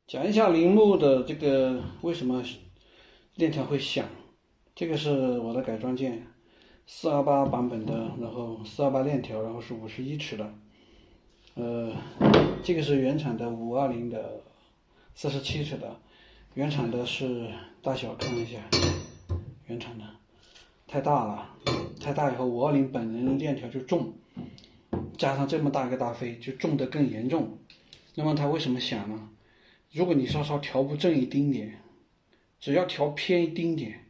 讲一下铃木的这个为什么链条会响，这个是我的改装件，428版本的，然后428链条，然后是51尺的，呃，这个是原厂的520的47尺的，原厂的是大小看一下，原厂的太大了，太大以后520本人链条就重，加上这么大一个大飞就重得更严重，那么它为什么响呢？如果你稍稍调不正一丁点，只要调偏一丁点，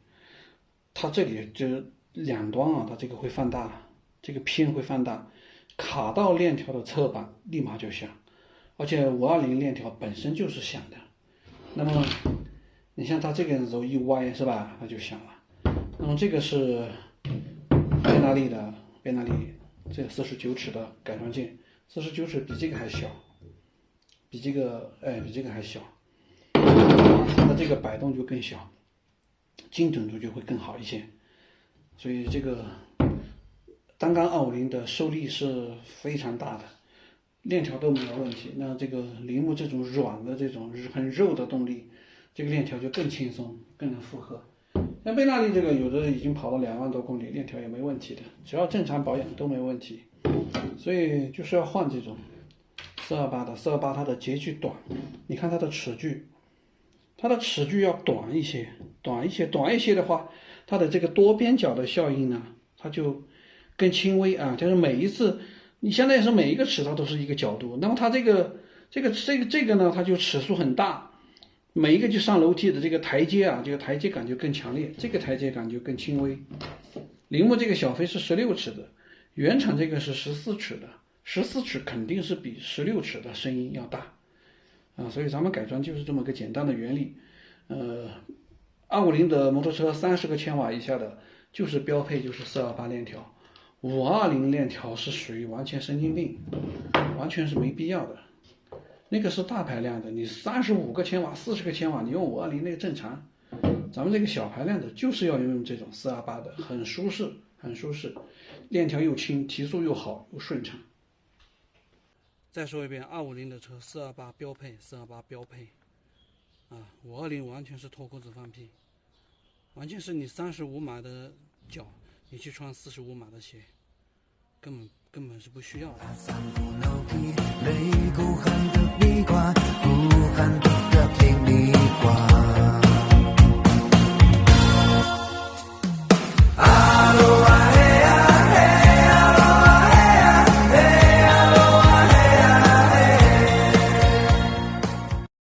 它这里就两端啊，它这个会放大，这个偏会放大，卡到链条的侧板，立马就响。而且520链条本身就是响的，那么你像它这个时候一歪是吧，它就响了。那么这个是贝纳利的，贝纳利这49尺的改装件，49尺比这个还小。比这个还小，它的这个摆动就更小，精准度就会更好一些。所以这个单缸250的受力是非常大的，链条都没有问题。那这个铃木这种软的这种很肉的动力，这个链条就更轻松，更能负荷。像贝纳利这个有的已经跑了2万多公里，链条也没问题的，只要正常保养都没问题。所以就是要换这种。428它的截距短，你看它的齿距，它的齿距要短一些，短一些的话，它的这个多边角的效应呢，它就更轻微啊。就是每一次，你相当于是每一个齿它都是一个角度，那么它这个呢，它就齿数很大，每一个就上楼梯的这个台阶啊，这个台阶感就更强烈，这个台阶感就更轻微。铃木这个小飞是16尺的，原厂这个是14尺的。14尺肯定是比16尺的声音要大，所以咱们改装就是这么个简单的原理。250的摩托车30个千瓦以下的，就是标配就是428链条，520链条是属于完全神经病，完全是没必要的。那个是大排量的，你35个千瓦、40个千瓦，你用520那个正常。咱们这个小排量的，就是要用这种428的，很舒适，很舒适，链条又轻，提速又好，又顺畅。再说一遍，250的车428标配，428标配，520完全是脱裤子放屁，完全是你35码的脚，你去穿45码的鞋，根本是不需要的。